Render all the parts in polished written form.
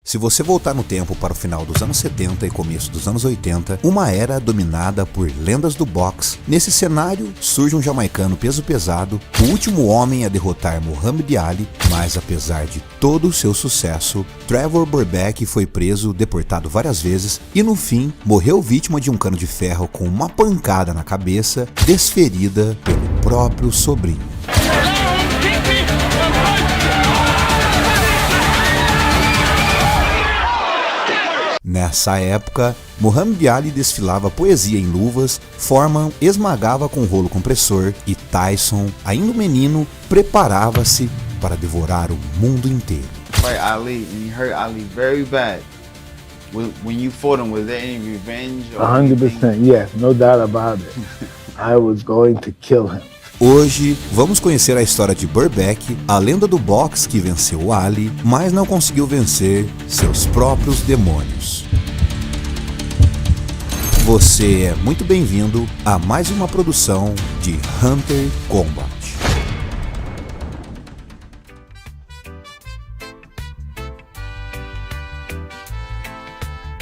Se você voltar no tempo para o final dos anos 70 e começo dos anos 80, uma era dominada por lendas do boxe. Nesse cenário, surge um jamaicano peso pesado, o último homem a derrotar Muhammad Ali, mas apesar de todo o seu sucesso, Trevor Burbeck foi preso, deportado várias vezes e no fim morreu vítima de um cano de ferro com uma pancada na cabeça, desferida pelo próprio sobrinho. Nessa época, Muhammad Ali desfilava poesia em luvas, Foreman esmagava com rolo compressor e Tyson, ainda menino, preparava-se para devorar o mundo inteiro. Fight Ali, and you hurt Ali very bad. When you fought him, was there any revenge? 100%, yes, no doubt about it. I was going to kill him. Hoje, vamos conhecer a história de Burbeck, a lenda do boxe que venceu Ali, mas não conseguiu vencer seus próprios demônios. Você é muito bem-vindo a mais uma produção de Hunter Combat.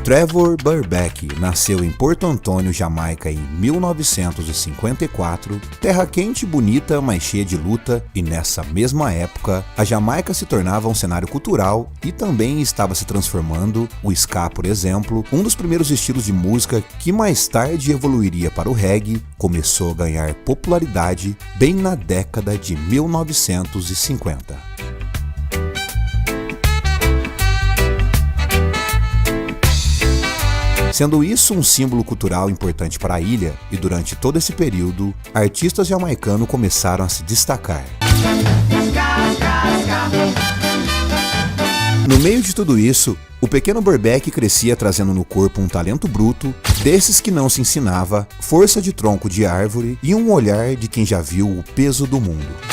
Trevor Burbeck nasceu em Porto Antônio, Jamaica em 1954, terra quente e bonita, mas cheia de luta, e nessa mesma época, a Jamaica se tornava um cenário cultural e também estava se transformando, o ska, por exemplo, um dos primeiros estilos de música que mais tarde evoluiria para o reggae, começou a ganhar popularidade bem na década de 1950. Sendo isso um símbolo cultural importante para a ilha, e durante todo esse período, artistas jamaicanos começaram a se destacar. No meio de tudo isso, o pequeno Burbeck crescia trazendo no corpo um talento bruto, desses que não se ensinava, força de tronco de árvore e um olhar de quem já viu o peso do mundo.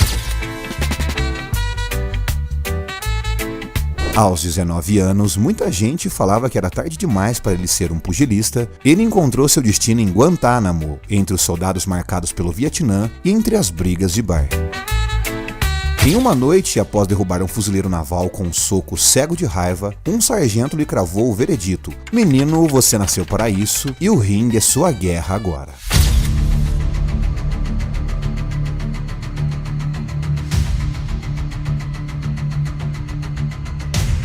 Aos 19 anos, muita gente falava que era tarde demais para ele ser um pugilista. Ele encontrou seu destino em Guantánamo, entre os soldados marcados pelo Vietnã e entre as brigas de bar. Em uma noite, após derrubar um fuzileiro naval com um soco cego de raiva, um sargento lhe cravou o veredito: "Menino, você nasceu para isso e o ringue é sua guerra agora."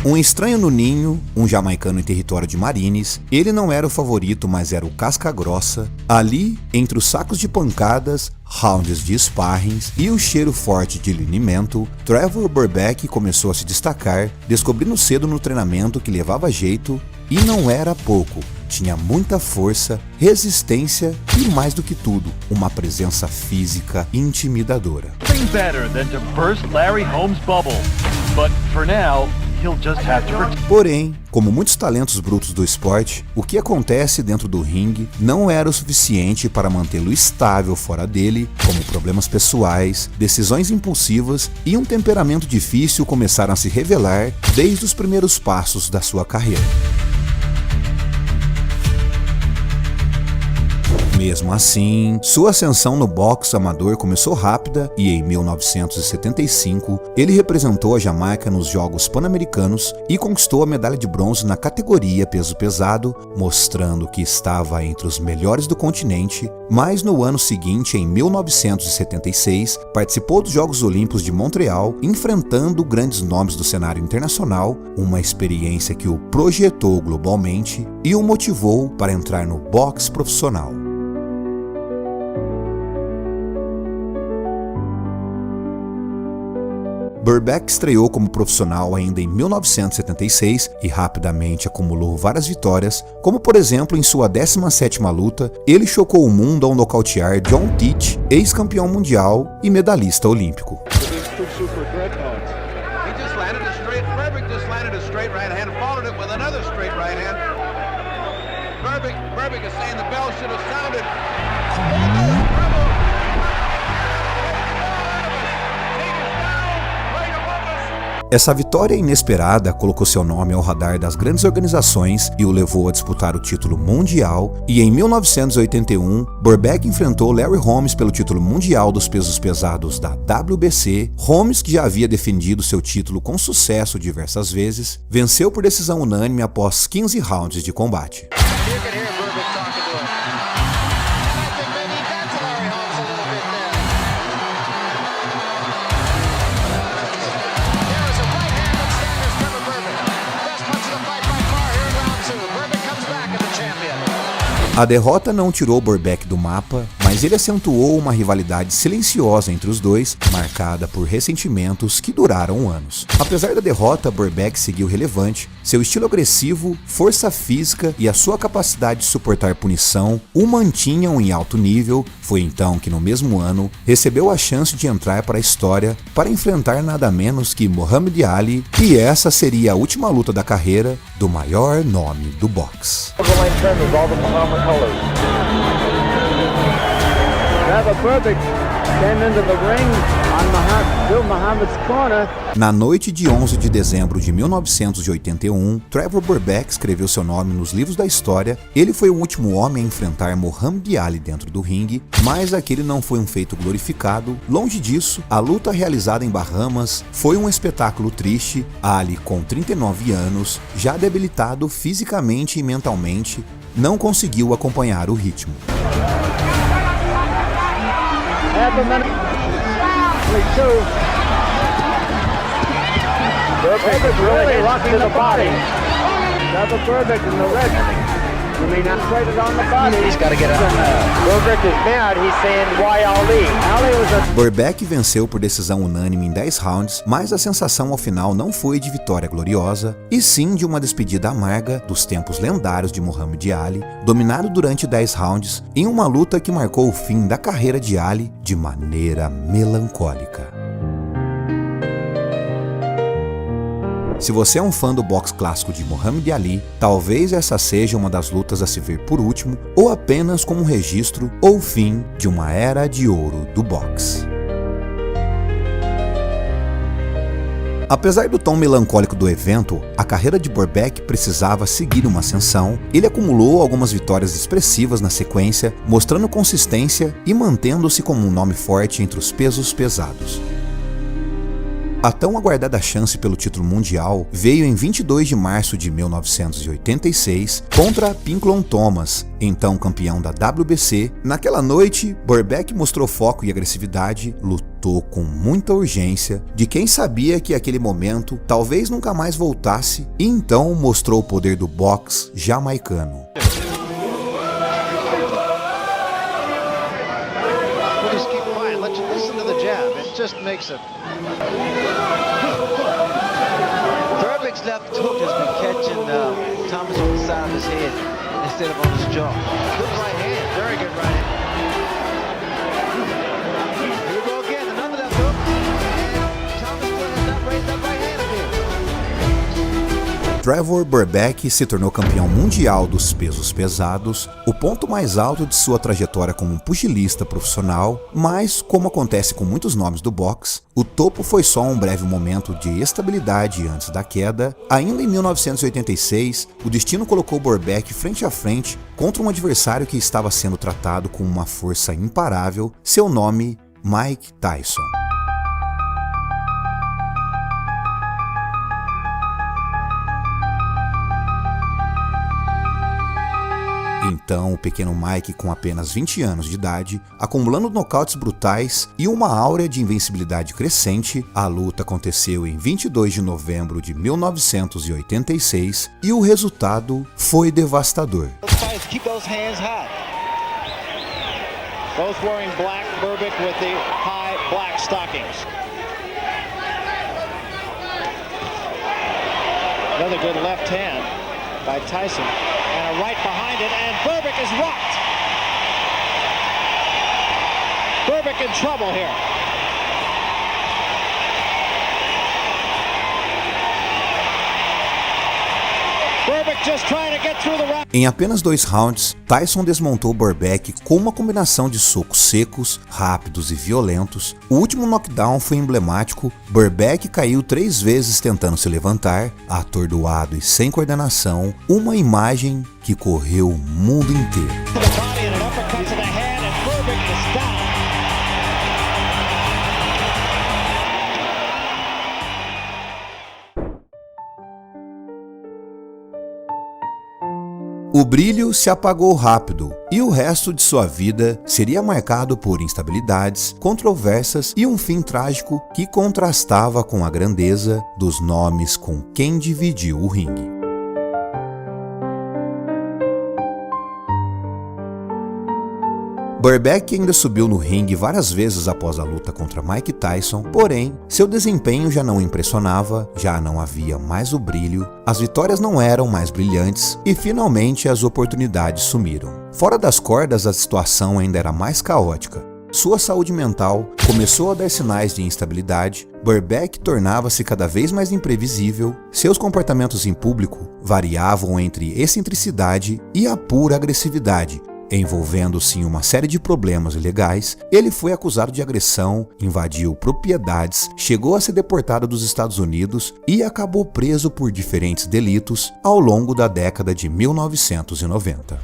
Um estranho no ninho, um jamaicano em território de Marines, ele não era o favorito, mas era o casca-grossa. Ali, entre os sacos de pancadas, rounds de sparrings e o cheiro forte de linimento, Trevor Burbeck começou a se destacar, descobrindo cedo no treinamento que levava jeito e não era pouco. Tinha muita força, resistência e, mais do que tudo, uma presença física intimidadora. Porém, como muitos talentos brutos do esporte, o que acontece dentro do ringue não era o suficiente para mantê-lo estável fora dele, como problemas pessoais, decisões impulsivas e um temperamento difícil começaram a se revelar desde os primeiros passos da sua carreira. Mesmo assim, sua ascensão no boxe amador começou rápida e em 1975 ele representou a Jamaica nos Jogos Pan-Americanos e conquistou a medalha de bronze na categoria peso pesado, mostrando que estava entre os melhores do continente. Mas no ano seguinte, em 1976, participou dos Jogos Olímpicos de Montreal, enfrentando grandes nomes do cenário internacional, uma experiência que o projetou globalmente e o motivou para entrar no boxe profissional. Burbeck estreou como profissional ainda em 1976 e rapidamente acumulou várias vitórias, como por exemplo em sua 17ª luta, ele chocou o mundo ao nocautear John Teach, ex-campeão mundial e medalhista olímpico. Essa vitória inesperada colocou seu nome ao radar das grandes organizações e o levou a disputar o título mundial, e em 1981, Burbeck enfrentou Larry Holmes pelo título mundial dos pesos pesados da WBC. Holmes, que já havia defendido seu título com sucesso diversas vezes, venceu por decisão unânime após 15 rounds de combate. A derrota não tirou Burbeck do mapa, mas ele acentuou uma rivalidade silenciosa entre os dois, marcada por ressentimentos que duraram anos. Apesar da derrota, Burbeck seguiu relevante. Seu estilo agressivo, força física e a sua capacidade de suportar punição o mantinham em alto nível. Foi então que no mesmo ano recebeu a chance de entrar para a história para enfrentar nada menos que Muhammad Ali, e essa seria a última luta da carreira do maior nome do boxe. Na noite de 11 de dezembro de 1981, Trevor Burbeck escreveu seu nome nos livros da história. Ele foi o último homem a enfrentar Muhammad Ali dentro do ringue, mas aquele não foi um feito glorificado. Longe disso, a luta realizada em Bahamas foi um espetáculo triste. Ali, com 39 anos, já debilitado fisicamente e mentalmente, não conseguiu acompanhar o ritmo. Burbeck really locked in the body. Double Burbeck in the red. I mean, concentrated on the body. He's got to get up. Burbeck is mad. He's saying, why Ali? Ali was a... Burbeck venceu por decisão unânime em 10 rounds, mas a sensação ao final não foi de vitória gloriosa, e sim de uma despedida amarga dos tempos lendários de Muhammad Ali, dominado durante 10 rounds, em uma luta que marcou o fim da carreira de Ali de maneira melancólica. Se você é um fã do boxe clássico de Muhammad Ali, talvez essa seja uma das lutas a se ver por último, ou apenas como um registro ou fim de uma era de ouro do boxe. Apesar do tom melancólico do evento, a carreira de Burbeck precisava seguir uma ascensão. Ele acumulou algumas vitórias expressivas na sequência, mostrando consistência e mantendo-se como um nome forte entre os pesos pesados. A tão aguardada chance pelo título mundial veio em 22 de março de 1986 contra Pinklon Thomas, então campeão da WBC. Naquela noite, Burbeck mostrou foco e agressividade, lutou com muita urgência de quem sabia que aquele momento talvez nunca mais voltasse, e então mostrou o poder do boxe jamaicano. Burbeck's left hook has been catching Thomas on the side of his head instead of on his jaw. Good right hand, very good right hand. Here we go again, another left hook. Thomas still has not raised that right hand again. Trevor Burbeck se tornou campeão mundial dos pesos pesados, o ponto mais alto de sua trajetória como um pugilista profissional, mas, como acontece com muitos nomes do boxe, o topo foi só um breve momento de estabilidade antes da queda. Ainda em 1986, o destino colocou Burbeck frente a frente contra um adversário que estava sendo tratado com uma força imparável, seu nome, Mike Tyson. Então, o pequeno Mike, com apenas 20 anos de idade, acumulando nocautes brutais e uma áurea de invencibilidade crescente, a luta aconteceu em 22 de novembro de 1986 e o resultado foi devastador. Both wearing black, Burbeck with the high black stockings. Another good left hand by Tyson. And a right behind it, and Burbeck is rocked. Burbeck in trouble here. Berbick just trying to get through the round. Em apenas 2 rounds, Tyson desmontou Berbick com uma combinação de socos secos, rápidos e violentos. O último knockdown foi emblemático. Berbick caiu 3 vezes tentando se levantar, atordoado e sem coordenação, uma imagem que correu o mundo inteiro. O brilho se apagou rápido e o resto de sua vida seria marcado por instabilidades, controvérsias e um fim trágico que contrastava com a grandeza dos nomes com quem dividiu o ringue. Berbick ainda subiu no ringue várias vezes após a luta contra Mike Tyson, porém, seu desempenho já não impressionava, já não havia mais o brilho, as vitórias não eram mais brilhantes e finalmente as oportunidades sumiram. Fora das cordas, a situação ainda era mais caótica. Sua saúde mental começou a dar sinais de instabilidade, Berbick tornava-se cada vez mais imprevisível, seus comportamentos em público variavam entre excentricidade e a pura agressividade. Envolvendo-se em uma série de problemas legais, ele foi acusado de agressão, invadiu propriedades, chegou a ser deportado dos Estados Unidos e acabou preso por diferentes delitos ao longo da década de 1990.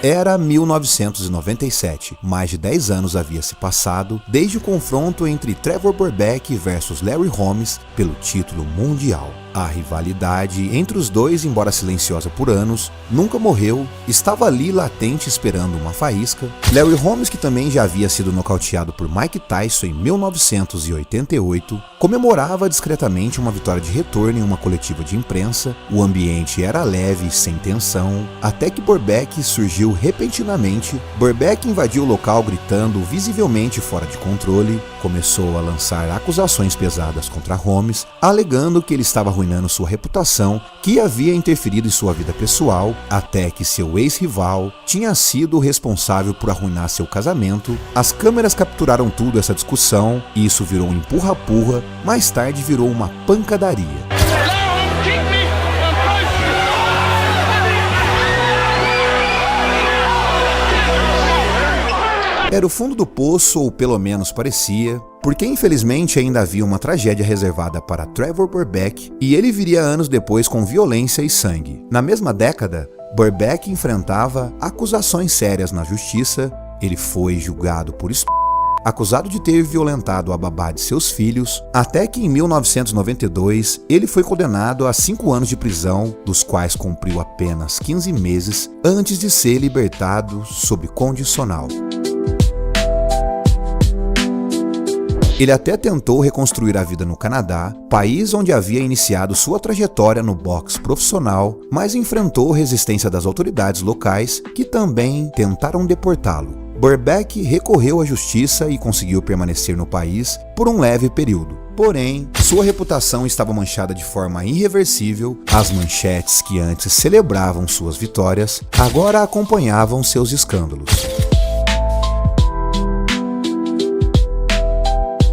Era 1997, mais de 10 anos havia se passado desde o confronto entre Trevor Berbick versus Larry Holmes pelo título mundial. A rivalidade entre os dois, embora silenciosa por anos, nunca morreu, estava ali latente esperando uma faísca. Larry Holmes, que também já havia sido nocauteado por Mike Tyson em 1988, comemorava discretamente uma vitória de retorno em uma coletiva de imprensa. O ambiente era leve e sem tensão, até que Berbick surgiu repentinamente. Berbick invadiu o local gritando, visivelmente fora de controle, começou a lançar acusações pesadas contra Holmes, alegando que ele estava arruinando sua reputação, que havia interferido em sua vida pessoal, até que seu ex-rival tinha sido o responsável por arruinar seu casamento. As câmeras capturaram tudo essa discussão, e isso virou um empurra-purra, mais tarde virou uma pancadaria. Era o fundo do poço, ou pelo menos parecia, porque infelizmente ainda havia uma tragédia reservada para Trevor Berbick e ele viria anos depois com violência e sangue. Na mesma década, Berbick enfrentava acusações sérias na justiça, ele foi julgado por acusado de ter violentado a babá de seus filhos, até que em 1992 ele foi condenado a 5 anos de prisão, dos quais cumpriu apenas 15 meses antes de ser libertado sob condicional. Ele até tentou reconstruir a vida no Canadá, país onde havia iniciado sua trajetória no boxe profissional, mas enfrentou resistência das autoridades locais, que também tentaram deportá-lo. Berbick recorreu à justiça e conseguiu permanecer no país por um leve período. Porém, sua reputação estava manchada de forma irreversível. As manchetes que antes celebravam suas vitórias, agora acompanhavam seus escândalos.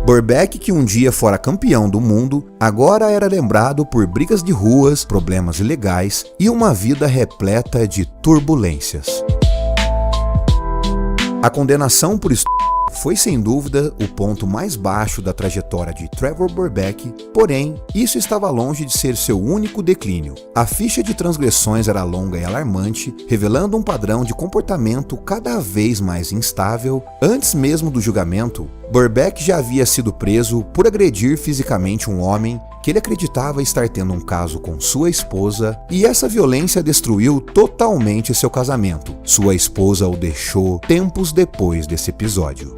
Berbick, que um dia fora campeão do mundo, agora era lembrado por brigas de ruas, problemas ilegais e uma vida repleta de turbulências. A condenação por foi sem dúvida o ponto mais baixo da trajetória de Trevor Berbick, porém, isso estava longe de ser seu único declínio. A ficha de transgressões era longa e alarmante, revelando um padrão de comportamento cada vez mais instável. Antes mesmo do julgamento, Berbick já havia sido preso por agredir fisicamente um homem que ele acreditava estar tendo um caso com sua esposa, e essa violência destruiu totalmente seu casamento. Sua esposa o deixou tempos depois desse episódio.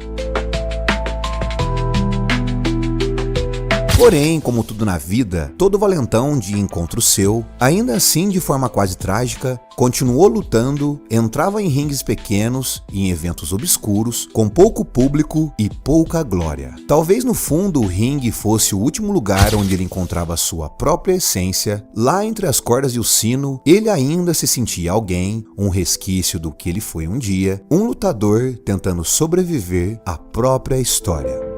Porém, como tudo na vida, todo valentão um dia encontra o seu, ainda assim de forma quase trágica, continuou lutando, entrava em ringues pequenos e em eventos obscuros, com pouco público e pouca glória. Talvez no fundo o ringue fosse o último lugar onde ele encontrava sua própria essência. Lá entre as cordas e o sino, ele ainda se sentia alguém, um resquício do que ele foi um dia, um lutador tentando sobreviver à própria história.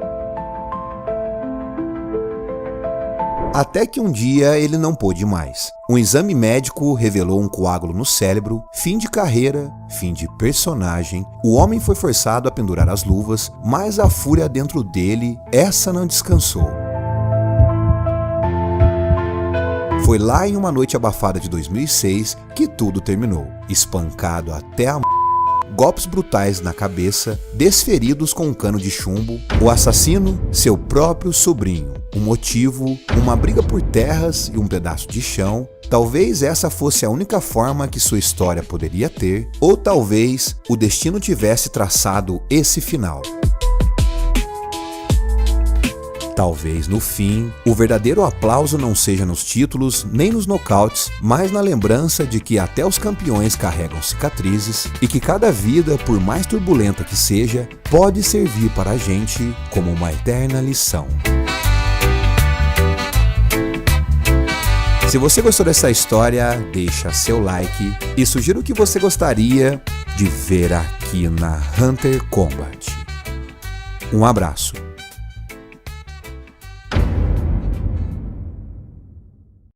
Até que um dia ele não pôde mais. Um exame médico revelou um coágulo no cérebro, fim de carreira, fim de personagem. O homem foi forçado a pendurar as luvas, mas a fúria dentro dele, essa não descansou. Foi lá em uma noite abafada de 2006 que tudo terminou. Espancado até a golpes brutais na cabeça, desferidos com um cano de chumbo, o assassino, seu próprio sobrinho. O motivo, uma briga por terras e um pedaço de chão. Talvez essa fosse a única forma que sua história poderia ter, ou talvez o destino tivesse traçado esse final. Talvez, no fim, o verdadeiro aplauso não seja nos títulos nem nos nocautes, mas na lembrança de que até os campeões carregam cicatrizes e que cada vida, por mais turbulenta que seja, pode servir para a gente como uma eterna lição. Se você gostou dessa história, deixa seu like e sugiro o que você gostaria de ver aqui na Hunter Combat. Um abraço.